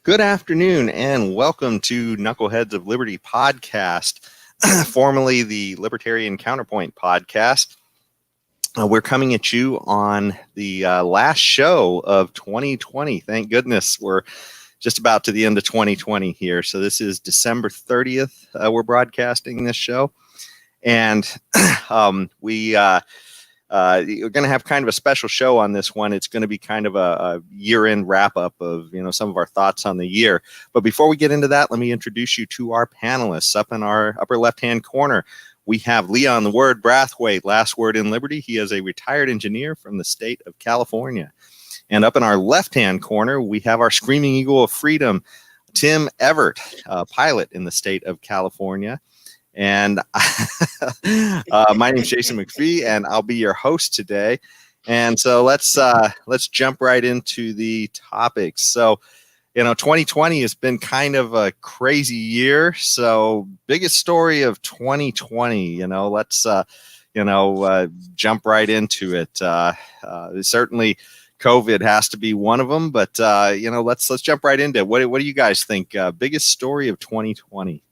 Good afternoon and welcome to Knuckleheads of Liberty podcast, formerly the Libertarian Counterpoint podcast. We're coming at you on the last show of 2020. Thank goodness we're just about to the end of 2020 here. So this is December 30th. We're broadcasting this show. And we're going to have kind of a special show on this one. It's going to be kind of a year-end wrap-up of, some of our thoughts on the year. But before we get into that, let me introduce you to our panelists. Up in our upper left-hand corner, we have Leon the Word Brathwaite, last word in Liberty. He is a retired engineer from the state of California. And up in our left-hand corner, we have our Screaming Eagle of Freedom, Tim Everett, pilot in the state of California. And my name is Jason McPhee, and I'll be your host today. And so let's jump right into the topics. So, 2020 has been kind of a crazy year. So, biggest story of 2020. Let's jump right into it. Certainly, COVID has to be one of them. But let's jump right into it. What do you guys think? Biggest story of 2020?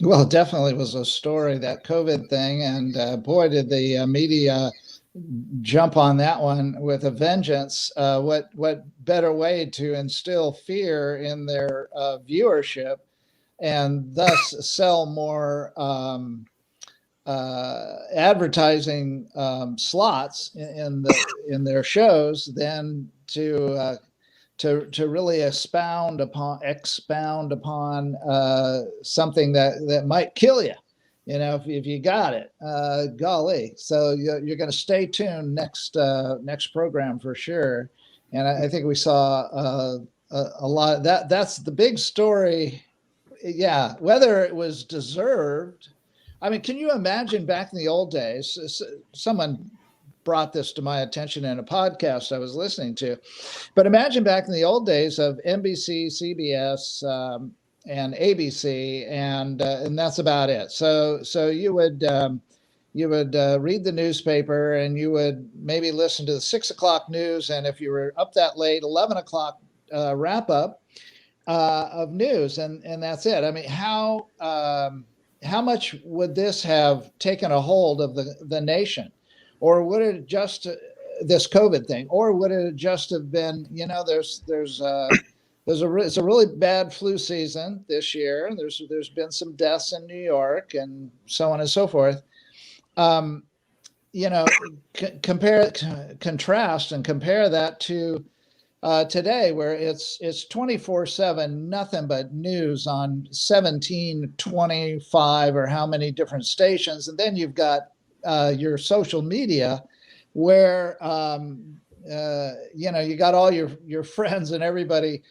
Well, it definitely was a story, that COVID thing. And boy, did the media jump on that one with a vengeance. What better way to instill fear in their viewership and thus sell more advertising slots in their shows than to really expound upon something that might kill you, if you got it. Golly. So you're going to stay tuned next program for sure. And I think we saw a lot of that. That's the big story. Yeah. Whether it was deserved. I mean, can you imagine back in the old days, someone brought this to my attention in a podcast I was listening to, but imagine back in the old days of NBC, CBS, and ABC, and that's about it. So you would read the newspaper, and you would maybe listen to the 6 o'clock news, and if you were up that late, 11 o'clock wrap up of news, and that's it. I mean, how much would this have taken a hold of the nation? Or would it just this COVID thing? Or would it just have been, it's a really bad flu season this year. There's been some deaths in New York and so on and so forth. Contrast that to today, where it's 24/7, nothing but news on 1725 or how many different stations, and then you've got your social media where you got all your friends and everybody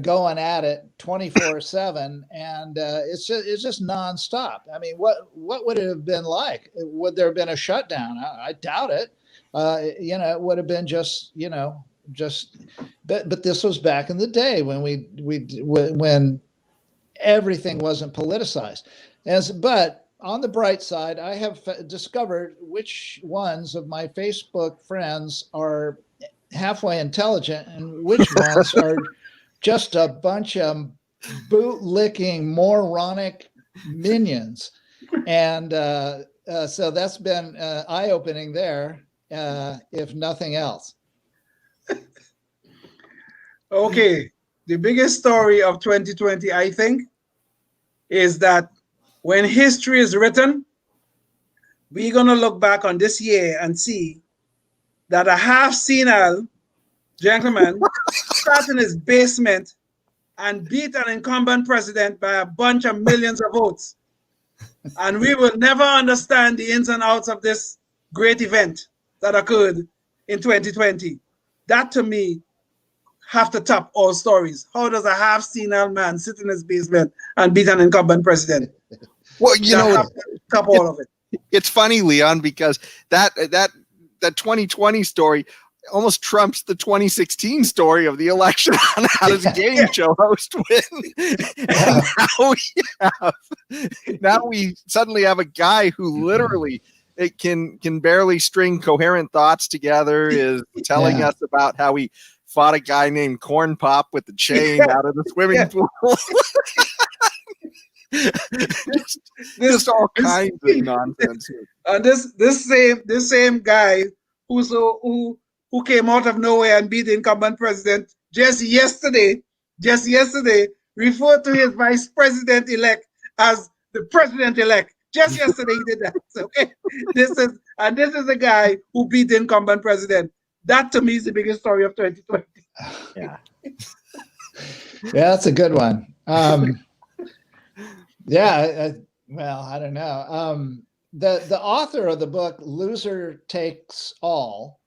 going at it 24/7, and it's just nonstop. I mean, what would it have been like? Would there have been a shutdown? I doubt it. It would have been just but this was back in the day when when everything wasn't politicized. But on the bright side, I have discovered which ones of my Facebook friends are halfway intelligent and which ones are just a bunch of boot-licking, moronic minions. And so that's been eye-opening there, if nothing else. Okay, the biggest story of 2020, I think, is that when history is written, we're going to look back on this year and see that a half-senile gentleman sat in his basement and beat an incumbent president by a bunch of millions of votes. And we will never understand the ins and outs of this great event that occurred in 2020. That, to me, have to top all stories. How does a half-senile man sit in his basement and beat an incumbent president? Well, top all of it. It's funny, Leon, because that 2020 story almost trumps the 2016 story of the election on how does a game show host win. And now we suddenly have a guy who literally can barely string coherent thoughts together, is telling us about how he fought a guy named Corn Pop with the chain out of the swimming pool. just all kinds of nonsense. And this same guy who came out of nowhere and beat the incumbent president just yesterday referred to his vice president elect as the president elect. Just yesterday he did that. Okay, this is the guy who beat the incumbent president. That to me is the biggest story of 2020. Yeah, that's a good one. Well, I don't know. The author of the book Loser Takes All,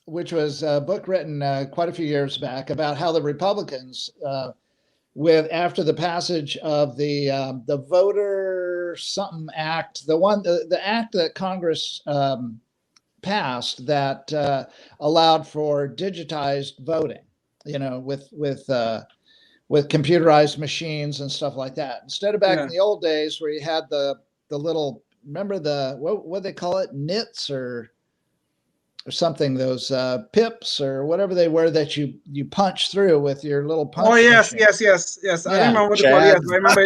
which was a book written quite a few years back about how the Republicans, after the passage of the Voter Something Act, the act that Congress passed that allowed for digitized voting, with computerized machines and stuff like that. Instead of back in the old days where you had the little, remember what they call it, nits or something, those pips or whatever they were that you punch through with your little punch machine. Yes. I remember what they call it. Yes, I remember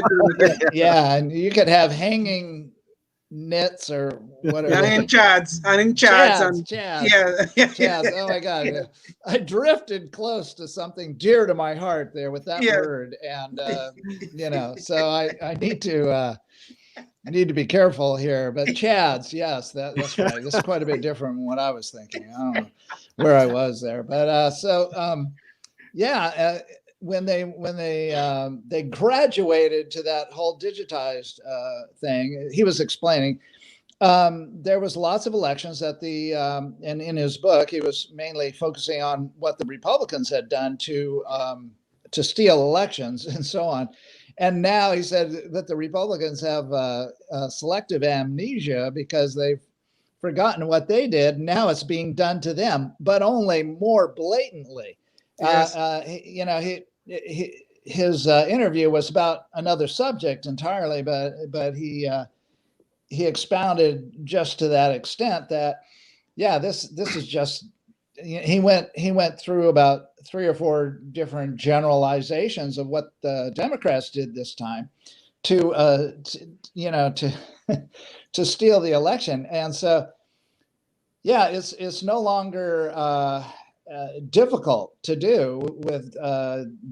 it. Yeah, and you could have hanging nits or whatever. And in chads. Chads. Oh my God. I drifted close to something dear to my heart there with that word. And, so I need to be careful here, but chads. Yes, that's right. This is quite a bit different from what I was thinking. I don't know where I was there, but, when they graduated to that whole digitized thing, he was explaining there was lots of elections that and in his book he was mainly focusing on what the Republicans had done to steal elections and so on. And now he said that the Republicans have selective amnesia because they've forgotten what they did. Now it's being done to them, but only more blatantly. Yes. His interview was about another subject entirely, but he expounded just to that extent that, this is just, he went through about 3 or 4 different generalizations of what the Democrats did this time to steal the election. And so, it's no longer difficult to do with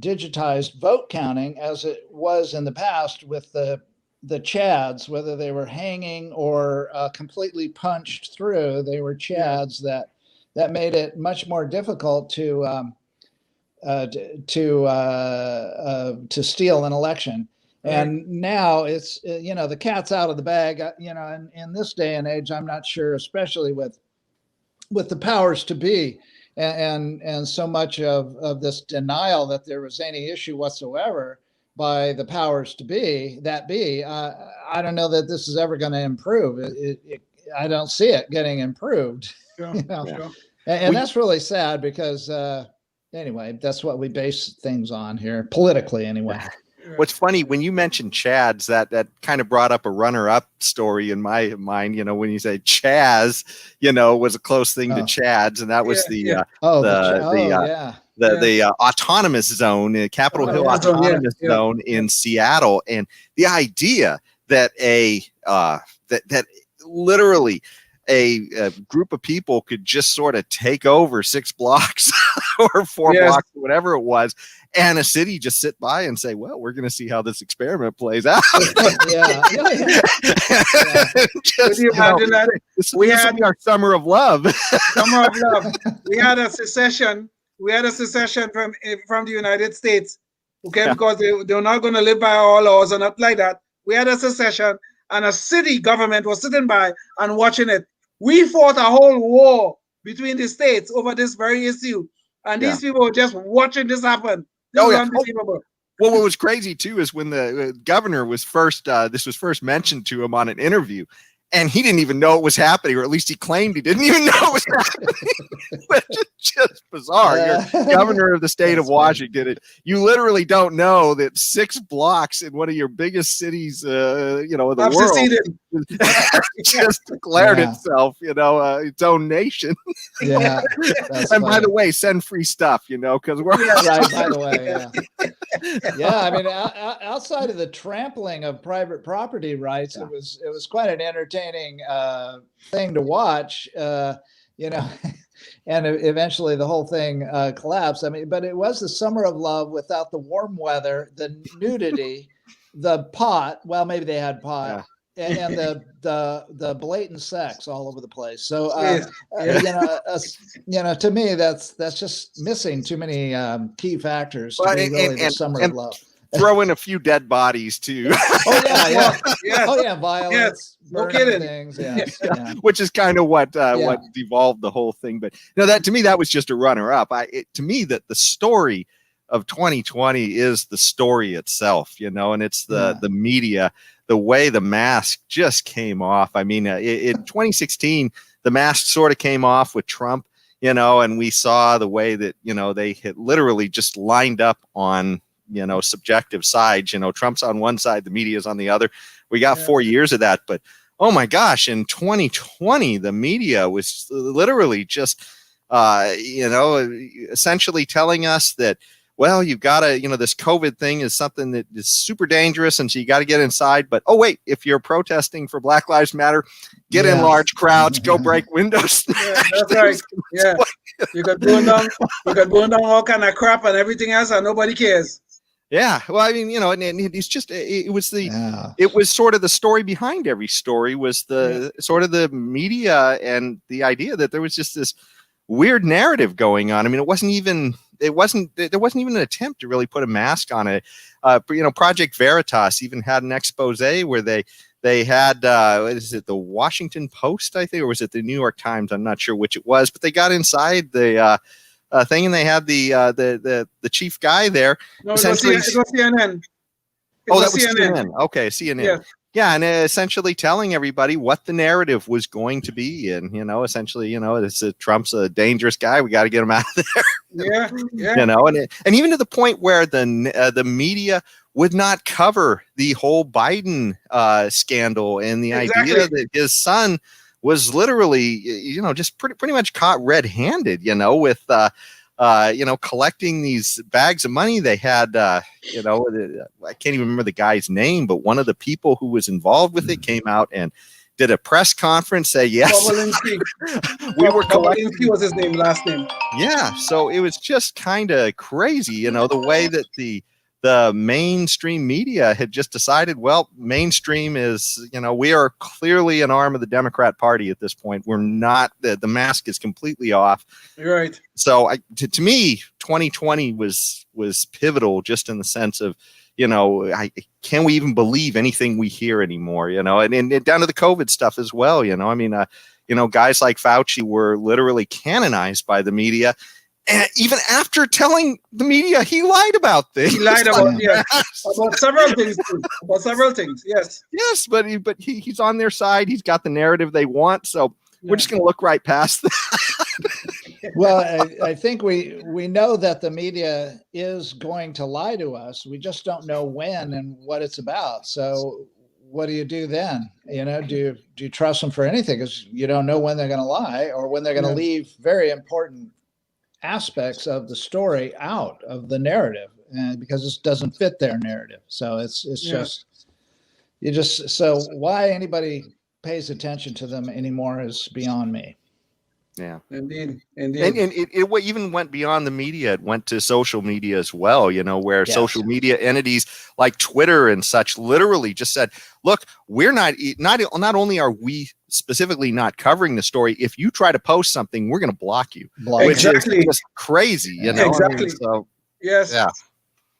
digitized vote counting as it was in the past with the chads, whether they were hanging or completely punched through. They were chads that made it much more difficult to steal an election. And now it's the cat's out of the bag. In this day and age, I'm not sure, especially with the powers to be. And so much of this denial that there was any issue whatsoever by the powers to be, I don't know that this is ever going to improve. I don't see it getting improved. Sure, sure. And that's really sad because, anyway, that's what we base things on here, politically anyway. What's funny, when you mentioned chads, that kind of brought up a runner-up story in my mind. When you say Chaz, was a close thing to chads, and that was the autonomous zone, Capitol Hill autonomous zone in Seattle, and the idea that that literally a group of people could just sort of take over 6 blocks or 4 blocks, or whatever it was, and a city just sit by and say, well, we're going to see how this experiment plays out. Could you imagine that? This will be our summer of love. Summer of love. We had a secession from the United States, because they're not going to live by our laws or not like that. We had a secession, and a city government was sitting by and watching it. We fought a whole war between the states over this very issue, and these people were just watching this happen. Unbelievable. Well, what was crazy too is when the governor was first, this was first mentioned to him on an interview, and he didn't even know it was happening, or at least he claimed he didn't even know it was happening. But just bizarre. You're governor of the state of Washington. You literally don't know that 6 blocks in one of your biggest cities, in the world, just declared itself, its own nation. Yeah. And by the way, send free stuff, because we're right. By the way, yeah. I mean, outside of the trampling of private property rights, it was quite an entertaining thing to watch. And eventually the whole thing collapsed. I mean, but it was the summer of love without the warm weather, the nudity, the pot. Well, maybe they had pot, and the blatant sex all over the place. So, to me, that's just missing too many key factors to be really the summer of love. Throw in a few dead bodies too. Oh yeah, yes. Oh yeah, violence, no kidding. Things, yeah. Which is kind of what devolved the whole thing. But that to me, that was just a runner-up. To me, that the story of 2020 is the story itself, and it's the media, the way the mask just came off. I mean, in 2016, the mask sort of came off with Trump, and we saw the way that they had literally just lined up on subjective sides. Trump's on one side, the media's on the other. We got 4 years of that, but oh my gosh, in 2020, the media was literally just, essentially telling us that, well, you've got to, this COVID thing is something that is super dangerous. And so you got to get inside. But, oh, wait, if you're protesting for Black Lives Matter, get in large crowds, go break windows. Yeah, that's right. Yeah. You got burn down all kind of crap and everything else, and nobody cares. Yeah, well, I mean, and it's just it was sort of the story behind every story was the sort of the media and the idea that there was just this weird narrative going on. I mean, there wasn't even an attempt to really put a mask on it. Project Veritas even had an expose where they had what is it, the Washington Post, I think, or was it the New York Times? I'm not sure which it was, but they got inside the thing, and they had the chief guy there. No, it was CNN. That was CNN. Okay, CNN. Yeah, and essentially telling everybody what the narrative was going to be, and essentially, Trump's a dangerous guy. We got to get him out of there. Yeah. And even to the point where the media would not cover the whole Biden scandal and the idea that his son was literally, just pretty much caught red-handed, with, collecting these bags of money. They had, I can't even remember the guy's name, but one of the people who was involved with it came out and did a press conference, say, yes, we were collecting. Was his last name. Yeah. So it was just kind of crazy, the way that the mainstream media had just decided, well, mainstream is, we are clearly an arm of the Democrat Party at this point. We're not, the mask is completely off. You're right. So to me, 2020 was pivotal just in the sense of, can we even believe anything we hear anymore, and down to the COVID stuff as well. I mean, guys like Fauci were literally canonized by the media. And even after telling the media he lied about things. He lied about several things. About several things, yes. Yes, but he's on their side. He's got the narrative they want. So we're just going to look right past that. Well, I think we know that the media is going to lie to us. We just don't know when and what it's about. So what do you do then? Do you trust them for anything? Because you don't know when they're going to lie or when they're going to leave very important aspects of the story out of the narrative, because it doesn't fit their narrative. So it's just so why anybody pays attention to them anymore is beyond me. Yeah, indeed. And it even went beyond the media. It went to social media as well, where social media entities like Twitter and such literally just said, look, we're not only are we specifically not covering the story, if you try to post something, we're going to block you. Which is just crazy, Exactly. I mean, so, yes. Yeah.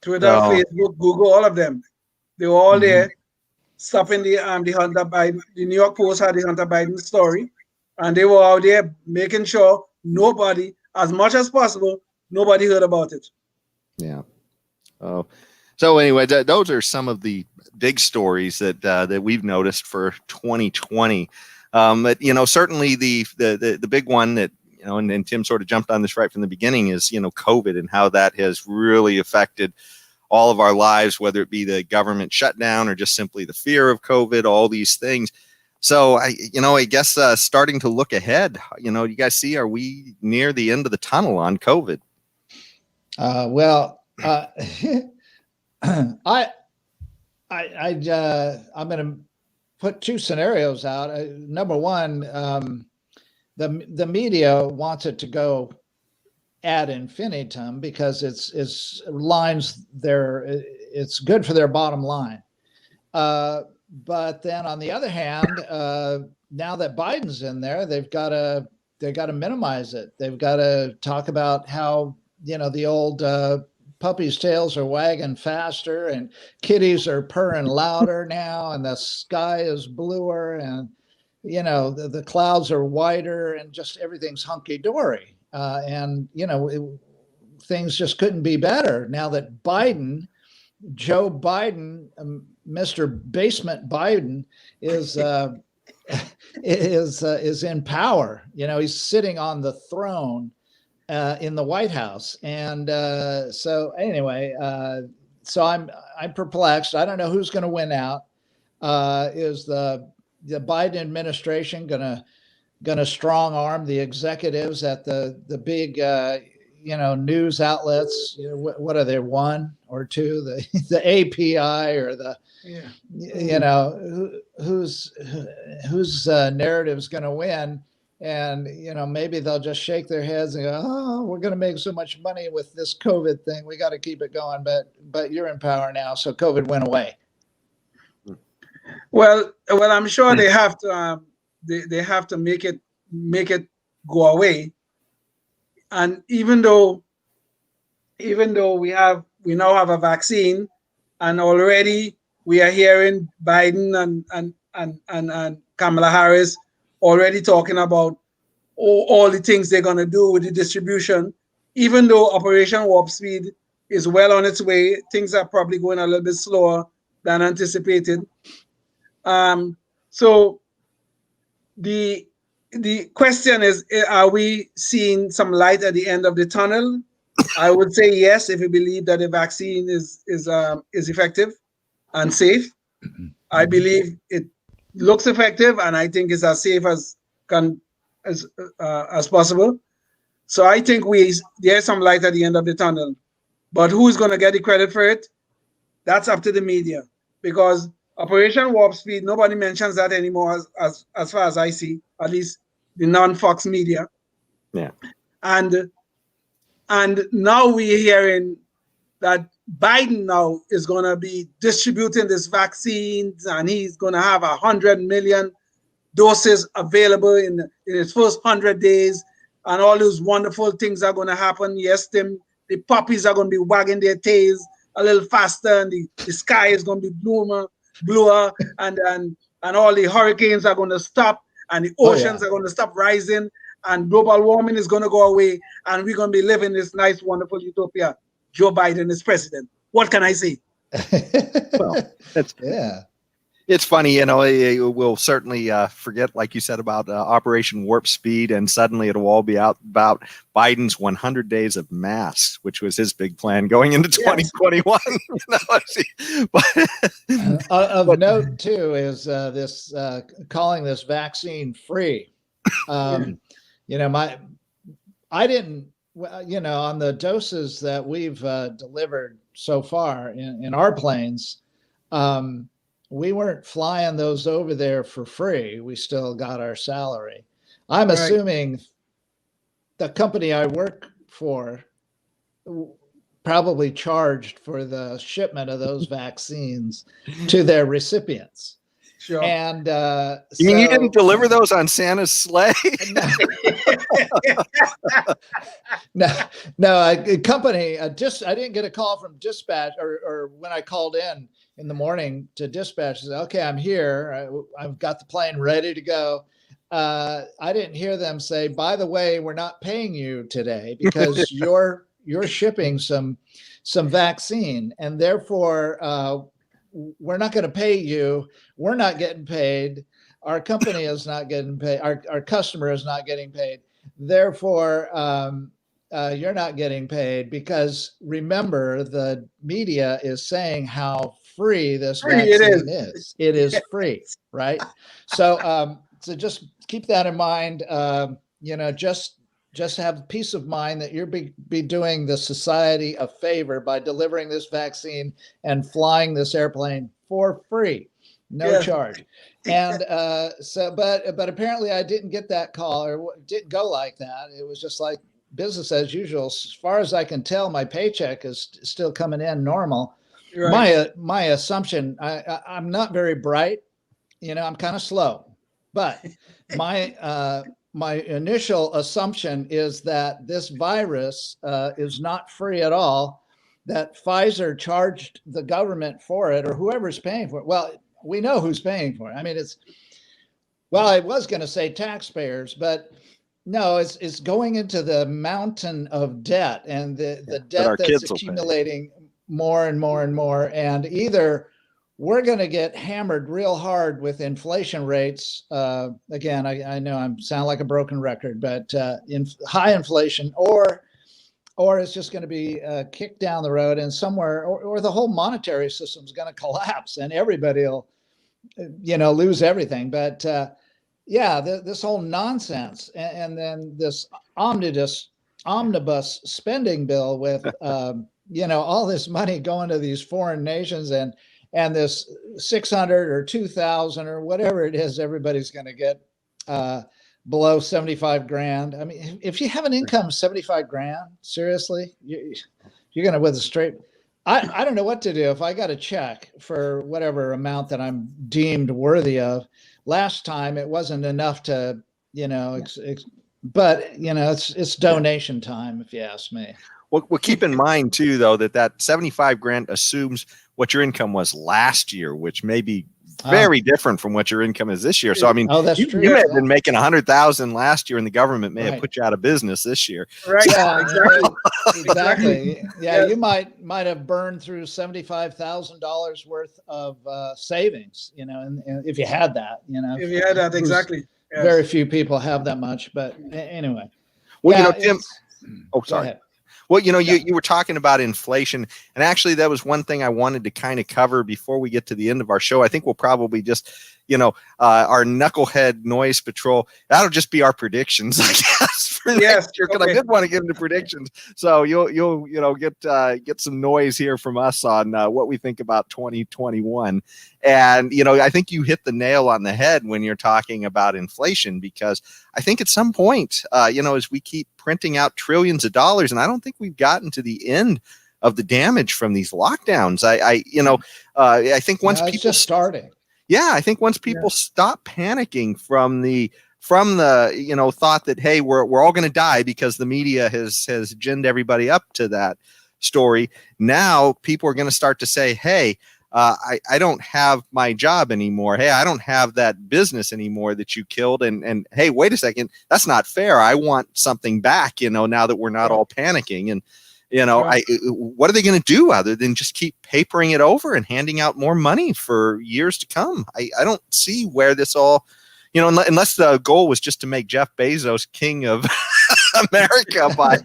Twitter, Facebook, Google, all of them. They were all there stopping the Hunter Biden. The New York Post had the Hunter Biden story. And they were out there making sure nobody, as much as possible, nobody heard about it. Yeah. Oh, so anyway, those are some of the big stories that we've noticed for 2020. But certainly the big one that and Tim sort of jumped on this right from the beginning, is, COVID and how that has really affected all of our lives, whether it be the government shutdown or just simply the fear of COVID, all these things. So I guess starting to look ahead, you guys see, are we near the end of the tunnel on COVID? I'm going to put two scenarios out. Number one, the media wants it to go ad infinitum because it's good for their bottom line. But then on the other hand, now that Biden's in there, they've got to minimize it. They've got to talk about how, the old puppies' tails are wagging faster and kitties are purring louder now, and the sky is bluer, and the clouds are whiter, and just everything's hunky dory. Things just couldn't be better now that Joe Biden, Mr. Basement Biden, is in power. He's sitting on the throne in the White House, and so I'm perplexed. I don't know who's going to win out. Is the Biden administration going to strong arm the executives at the big news outlets? What are there, one or two? The API or whose narrative is going to win? And maybe they'll just shake their heads and go, "Oh, we're going to make so much money with this COVID thing. We got to keep it going." But you're in power now, so COVID went away. Well, I'm sure they have to. They have to make it go away. And even though we now have a vaccine, and already we are hearing Biden and Kamala Harris already talking about all the things they're going to do with the distribution. Even though Operation Warp Speed is well on its way, things are probably going a little bit slower than anticipated. So the question is, are we seeing some light at the end of the tunnel? I would say yes, if we believe that the vaccine is effective and safe. I believe it looks effective, and I think it's as safe as possible. So I think there's some light at the end of the tunnel. But who's going to get the credit for it? That's up to the media, because Operation Warp Speed, nobody mentions that anymore as far as I see, at least the non-Fox media. Yeah. And now we're hearing that Biden now is going to be distributing this vaccines, and he's going to have 100 million doses available in his first 100 days, and all those wonderful things are going to happen. Yes, the puppies are going to be wagging their tails a little faster, and the sky is going to be bluer, and all the hurricanes are going to stop, and the oceans are going to stop rising, and global warming is going to go away, and we're going to be living this nice, wonderful utopia. Joe Biden is president. What can I say? Well, it's funny, we'll certainly forget, like you said, about Operation Warp Speed, and suddenly it'll all be out about Biden's 100 days of masks, which was his big plan going into 2021. Of note, too, is this calling this vaccine free. I didn't, on the doses that we've delivered so far in our planes, we weren't flying those over there for free. We still got our salary. I'm assuming the company I work for probably charged for the shipment of those vaccines to their recipients. Sure. And you mean you didn't deliver those on Santa's sleigh? No, company. I didn't get a call from dispatch, or when I called in the morning to dispatch, I said, "Okay, I'm here. I've got the plane ready to go." I didn't hear them say, "By the way, we're not paying you today because you're shipping some vaccine, and therefore we're not going to pay you. We're not getting paid. Our company is not getting paid. Our customer is not getting paid." Therefore, you're not getting paid, because remember, the media is saying how free this vaccine is. It is free, right? So, so just keep that in mind. Just have peace of mind that you're be doing the society a favor by delivering this vaccine and flying this airplane for free, no charge. And but apparently I didn't get that call, or it didn't go like that. It was just like business as usual. As far as I can tell, my paycheck is still coming in normal. Right. My assumption, I'm not very bright, I'm kind of slow, but my initial assumption is that this virus is not free at all, that Pfizer charged the government for it, or whoever's paying for it. Well, we know who's paying for it. I mean, I was going to say taxpayers, but no, it's going into the mountain of debt, and the debt that's accumulating more and more and more. And either we're going to get hammered real hard with inflation rates. Again, I know I sound like a broken record, but high inflation, or it's just going to be kicked down the road, and somewhere, or the whole monetary system is going to collapse, and everybody will, lose everything. But this whole nonsense, and then this omnibus spending bill with all this money going to these foreign nations, and this 600 or 2,000 or whatever it is, everybody's going to get below 75 grand. I mean, if you have an income of 75 grand, seriously, you're going to with a straight. I don't know what to do if I got a check for whatever amount that I'm deemed worthy of. Last time it wasn't enough to, but it's donation time, if you ask me. Well, keep in mind too, though, that 75 grand assumes what your income was last year, which may be very different from what your income is this year. So, I mean, you may have been making 100,000 last year, and the government may have put you out of business this year. Right. Yeah, exactly. Yeah, you might have burned through $75,000 worth of savings, and if you had that, if you had that, exactly. Yes. Very few people have that much, but anyway. Well, Tim. Oh, sorry. Well, you were talking about inflation, and actually that was one thing I wanted to kind of cover before we get to the end of our show. I think we'll probably just, our Knucklehead Noise Patrol, that'll just be our predictions, I guess, for next year, because I did want to get into predictions. So you'll get some noise here from us on what we think about 2021. And, I think you hit the nail on the head when you're talking about inflation, because I think at some point, as we keep printing out trillions of dollars, and I don't think we've gotten to the end of the damage from these lockdowns. I think once people just starting. Yeah, I think once people stop panicking from the thought that, hey, we're all going to die because the media has ginned everybody up to that story. Now people are going to start to say, hey, I don't have my job anymore. Hey, I don't have that business anymore that you killed. And hey, wait a second, that's not fair. I want something back, now that we're not all panicking. And, what are they going to do other than just keep papering it over and handing out more money for years to come? I don't see where this all, unless the goal was just to make Jeff Bezos king of America by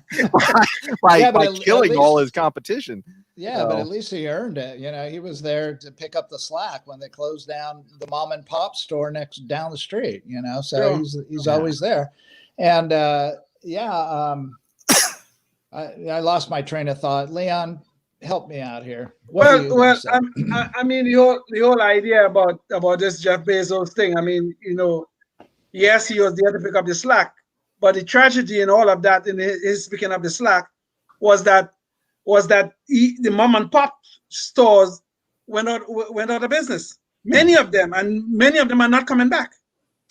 killing all his competition. Yeah, but at least he earned it. He was there to pick up the slack when they closed down the mom and pop store down the street, so he's always there. And I lost my train of thought. Leon, help me out here. I mean, the whole idea about this Jeff Bezos thing, I mean, yes, he was there to pick up the slack, but the tragedy in all of that, in his picking up the slack, was that the mom and pop stores went out of business. Many of them are not coming back.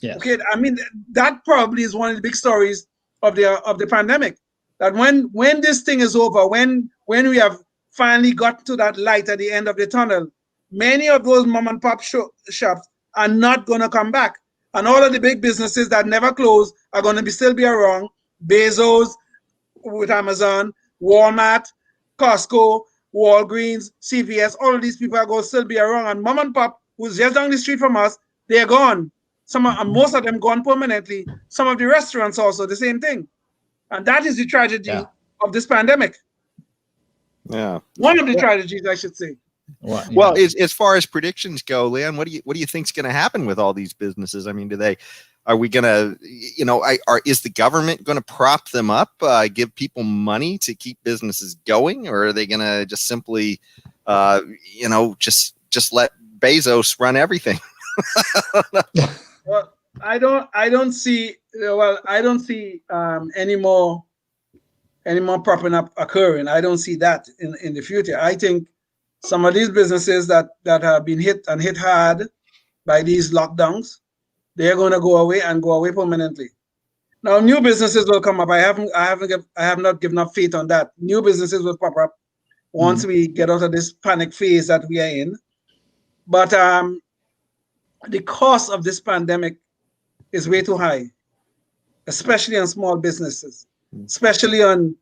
Yeah. Okay. I mean, that probably is one of the big stories of the pandemic. That when this thing is over, when we have finally got to that light at the end of the tunnel, many of those mom and pop shops are not going to come back, and all of the big businesses that never close are going to still be around. Bezos with Amazon, Walmart, Costco, Walgreens, CVS, all of these people are going to still be around. And mom and pop, who's just down the street from us, they're gone. Most of them gone permanently. Some of the restaurants also the same thing, and that is the tragedy of this pandemic. Yeah, one of the tragedies, I should say. Well, as far as predictions go, Leon, what do you think's going to happen with all these businesses? I mean, are we going to, is the government going to prop them up, give people money to keep businesses going, or are they going to just simply, just let Bezos run everything? Well, I don't see any more propping up occurring. I don't see that in the future. I think some of these businesses that have been hit hard by these lockdowns, they're going to go away permanently. Now, new businesses will come up. I have not given up faith on that. New businesses will pop up once we get out of this panic phase that we are in. But the cost of this pandemic is way too high, especially on small businesses, especially on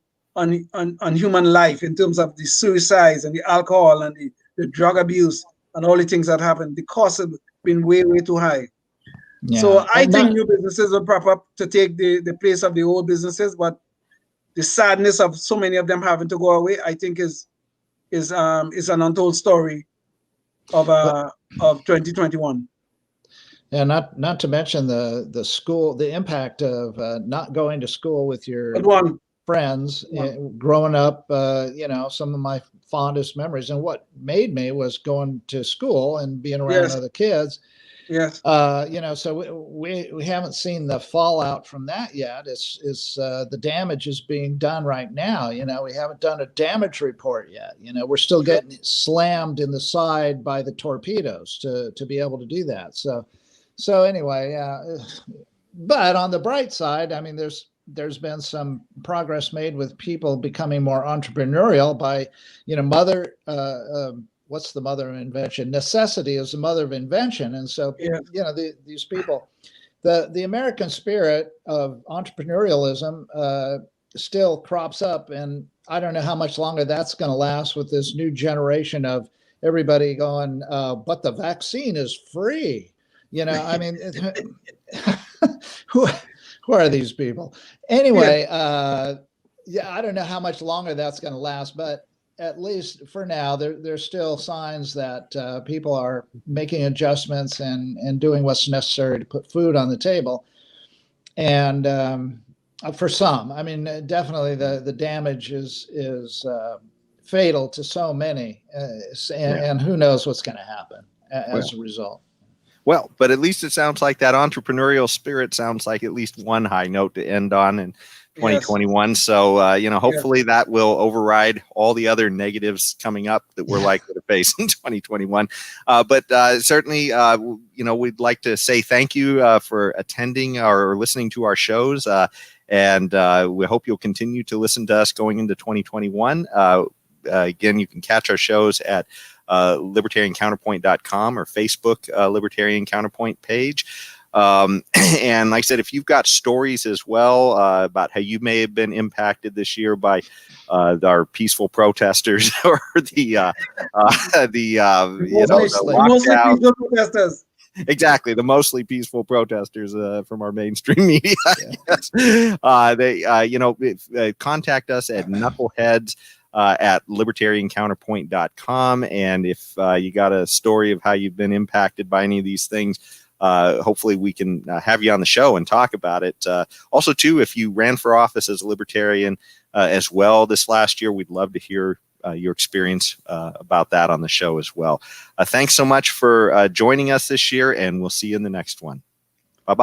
human life in terms of the suicides and the alcohol and the drug abuse and all the things that happen. The costs have been way too high. Yeah. So I think new businesses will prop up to take the place of the old businesses, but the sadness of so many of them having to go away, I think is an untold story of 2021. Yeah, not to mention the impact of not going to school with your friends growing up. Some of my fondest memories, and what made me was going to school and being around other kids. Yes. So we haven't seen the fallout from that yet. It's the damage is being done right now. We haven't done a damage report yet. We're still getting slammed in the side by the torpedoes to be able to do that. So anyway, but on the bright side, I mean, there's been some progress made with people becoming more entrepreneurial by, what's the mother of invention? Necessity is the mother of invention. And so, these people, the American spirit of entrepreneurialism still crops up. And I don't know how much longer that's going to last with this new generation of everybody going, but the vaccine is free. I mean, who are these people? Anyway, I don't know how much longer that's going to last, but at least for now, there's still signs that people are making adjustments and doing what's necessary to put food on the table. And for some, I mean, definitely the damage is fatal to so many, and who knows what's going to happen as a result. Well, but at least it sounds like that entrepreneurial spirit sounds like at least one high note to end on in 2021. Yes. So, hopefully that will override all the other negatives coming up that we're likely to face in 2021. But certainly, we'd like to say thank you for attending or listening to our shows. And we hope you'll continue to listen to us going into 2021. Again, you can catch our shows at libertariancounterpoint.com or Facebook Libertarian Counterpoint page. And like I said, if you've got stories as well about how you may have been impacted this year by our peaceful protesters or the mostly peaceful protesters. Exactly, the mostly peaceful protesters from our mainstream media. They contact us at Knuckleheads at libertariancounterpoint.com. And if you got a story of how you've been impacted by any of these things, hopefully we can have you on the show and talk about it. Also, too, if you ran for office as a libertarian as well this last year, we'd love to hear your experience about that on the show as well. Thanks so much for joining us this year, and we'll see you in the next one.